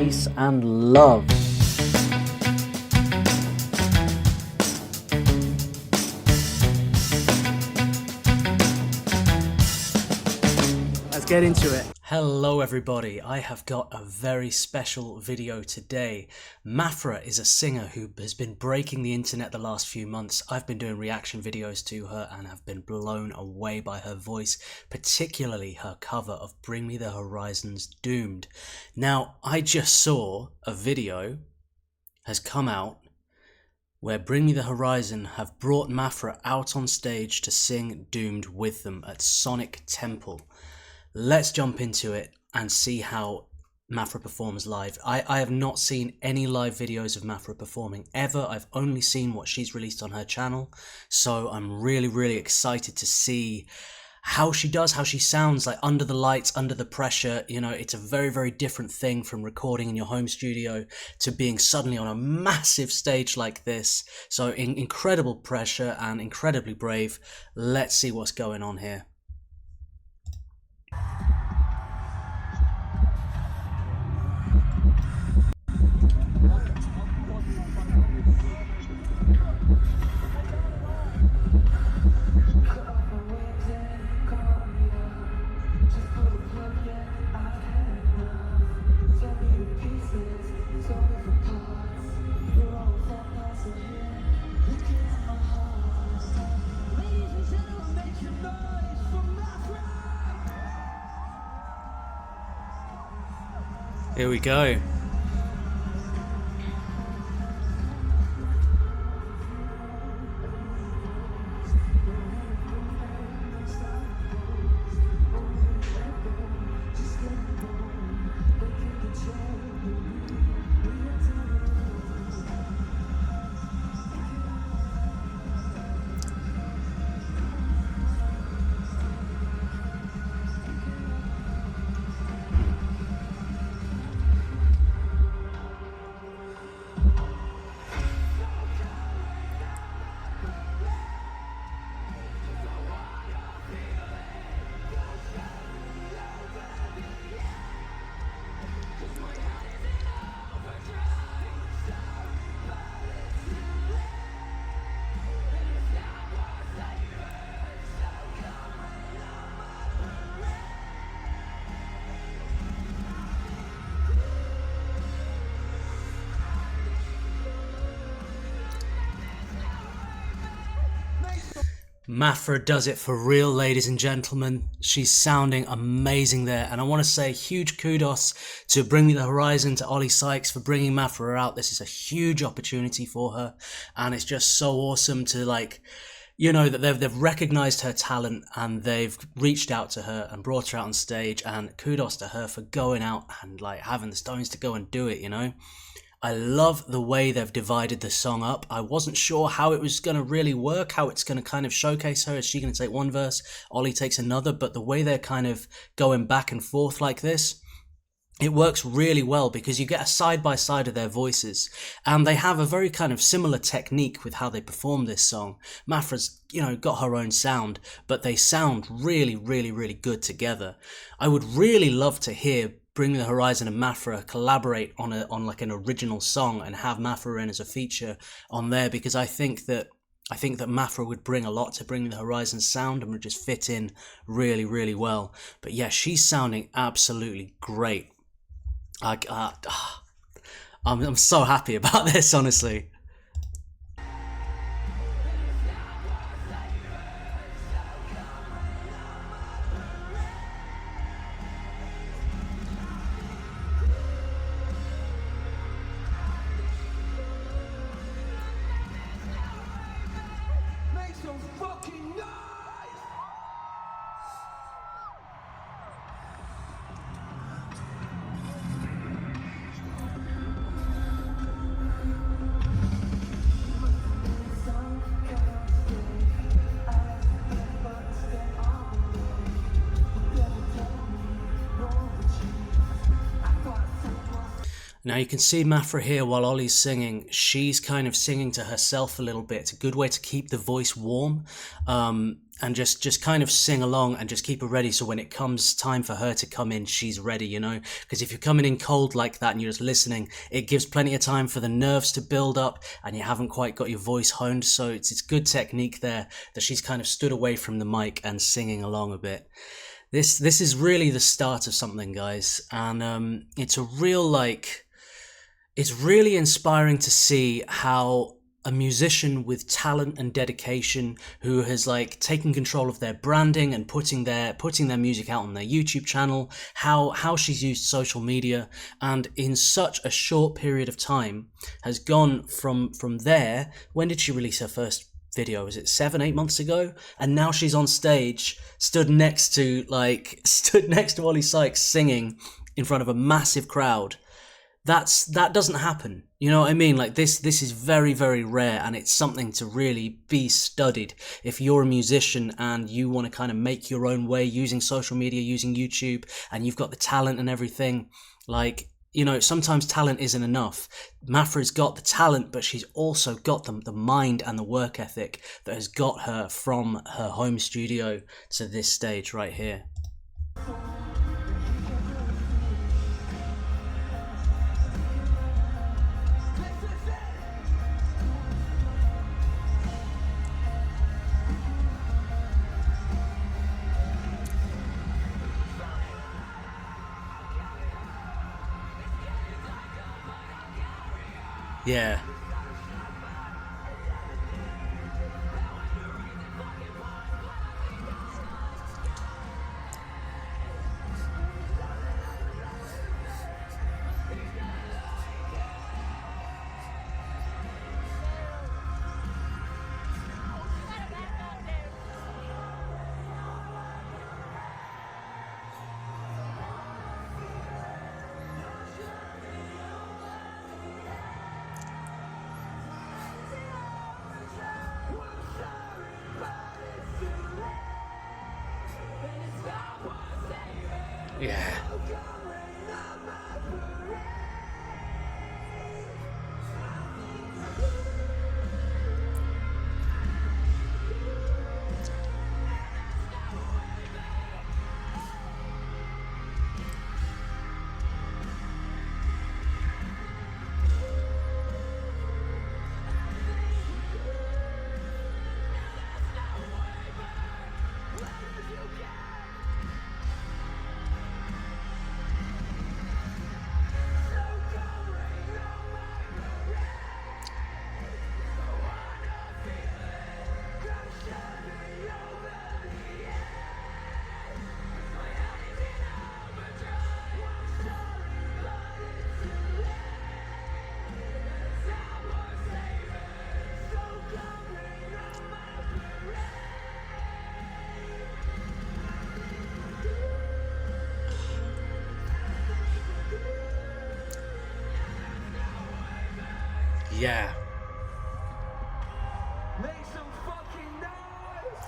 peace and love. Let's get into it. Hello everybody, I have got a very special video today. Mafra is a singer who has been breaking the internet the last few months. I've been doing reaction videos to her and have been blown away by her voice, particularly her cover of Bring Me the Horizon's Doomed. Now, I just saw a video has come out where Bring Me the Horizon have brought Mafra out on stage to sing Doomed with them at Sonic Temple. Let's jump into it and see how Mafra performs live. I have not seen any live videos of Mafra performing ever. I've only seen what she's released on her channel. So I'm really excited to see how she does, how she sounds like under the lights, under the pressure. You know, it's a very different thing from recording in your home studio to being suddenly on a massive stage like this. So incredible pressure and incredibly brave. Let's see what's going on here. Here we go. Mafra does it for real, ladies and gentlemen. She's sounding amazing there, and I want to say huge kudos to Bring Me the Horizon, to Ollie Sykes for bringing Mafra out. This is a huge opportunity for her, and it's just so awesome to, like, you know, that they've recognized her talent and they've reached out to her and brought her out on stage, and kudos to her for going out and like having the stones to go and do it, you know. I love the way they've divided the song up. I wasn't sure how it was going to really work, how it's going to kind of showcase her. Is she going to take one verse, Ollie takes another? But the way they're kind of going back and forth like this, it works really well because you get a side-by-side of their voices, and they have a very kind of similar technique with how they perform this song. Mafra's, you know, got her own sound, but they sound really good together. I would really love to hear Bring Me the Horizon and Mafra collaborate on like an original song and have Mafra in as a feature on there, because I think that Mafra would bring a lot to Bring Me the Horizon sound and would just fit in really well. But yeah, she's sounding absolutely great. I'm so happy about this, honestly. Now you can see Mafra here while Ollie's singing. She's kind of singing to herself a little bit. It's a good way to keep the voice warm. and just kind of sing along and just keep her ready, so when it comes time for her to come in, she's ready, you know. Because if you're coming in cold like that and you're just listening, it gives plenty of time for the nerves to build up and you haven't quite got your voice honed. So it's good technique there that she's kind of stood away from the mic and singing along a bit. This is really the start of something, guys, and it's a real, like, it's really inspiring to see how a musician with talent and dedication, who has like taken control of their branding and putting their music out on their YouTube channel, how she's used social media, and in such a short period of time has gone from there. When did she release her first video? Was it 7-8 months ago? And now she's on stage, stood next to Ollie Sykes singing in front of a massive crowd. That doesn't happen, you know what I mean? Like this is very, very rare, and it's something to really be studied if you're a musician and you want to kind of make your own way using social media, using YouTube, and you've got the talent and everything. Like, you know, sometimes talent isn't enough. Mafra's got the talent, but she's also got the mind and the work ethic that has got her from her home studio to this stage right here. Yeah. Yeah. Yeah. Make some fucking noise!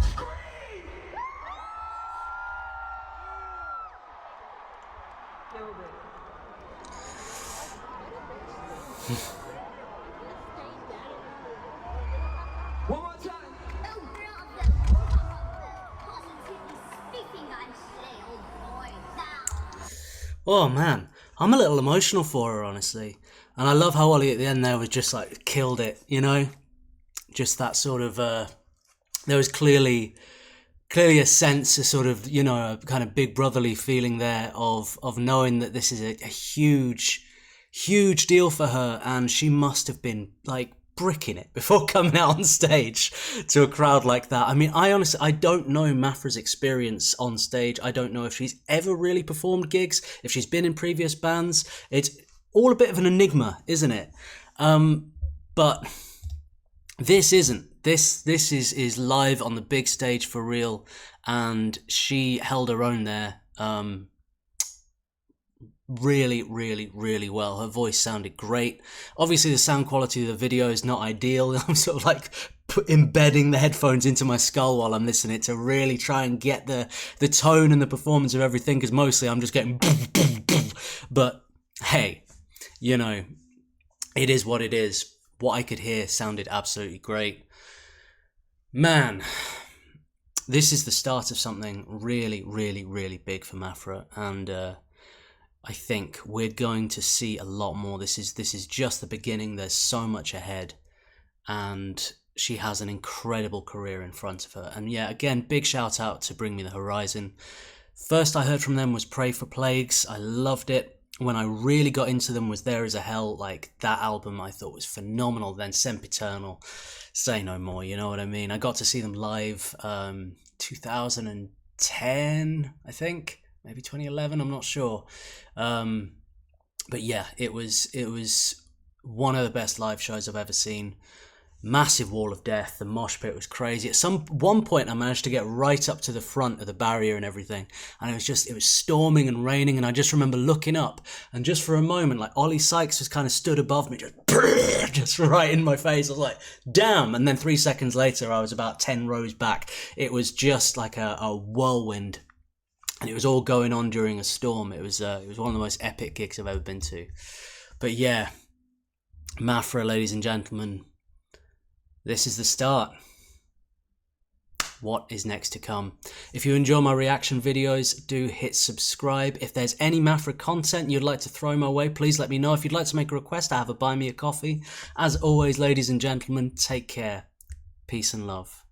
Scream! Killed it. One more time. Oh man, I'm a little emotional for her, honestly. And I love how Ollie at the end there was just like killed it, you know? Just that sort of, there was clearly a sense, a sort of, you know, a kind of big brotherly feeling there of knowing that this is a huge deal for her, and she must have been like bricking it before coming out on stage to a crowd like that. I mean, I don't know Mafra's experience on stage. I don't know if she's ever really performed gigs, if she's been in previous bands. It's all a bit of an enigma, isn't it? But this isn't. This is live on the big stage for real, and she held her own there. Really well. Her voice sounded great. Obviously the sound quality of the video is not ideal. I'm sort of like embedding the headphones into my skull while I'm listening to really try and get the tone and the performance of everything, because mostly I'm just getting but hey, you know, it is what it is. What I could hear sounded absolutely great. Man, this is the start of something really, really, really big for Mafra, and I think we're going to see a lot more. This is just the beginning. There's so much ahead, and she has an incredible career in front of her. And yeah, again, big shout out to Bring Me the Horizon. First I heard from them was Pray for Plagues. I loved it. When I really got into them was There Is a Hell. Like, that album I thought was phenomenal. Then Sempiternal, say no more, you know what I mean? I got to see them live 2010, I think, maybe 2011, I'm not sure. But yeah, it was one of the best live shows I've ever seen. Massive wall of death. The mosh pit was crazy. At one point I managed to get right up to the front of the barrier and everything, and it was storming and raining, and I just remember looking up, and just for a moment, like, Ollie Sykes was kind of stood above me, just right in my face. I was like, damn. And then 3 seconds later I was about 10 rows back. It was just like a whirlwind, and it was all going on during a storm. It was one of the most epic gigs I've ever been to. But yeah, Mafra, ladies and gentlemen, this is the start. What is next to come? If you enjoy my reaction videos, do hit subscribe. If there's any Mafra content you'd like to throw my way, please let me know. If you'd like to make a request, I have a Buy Me a Coffee. As always, ladies and gentlemen, take care. Peace and love.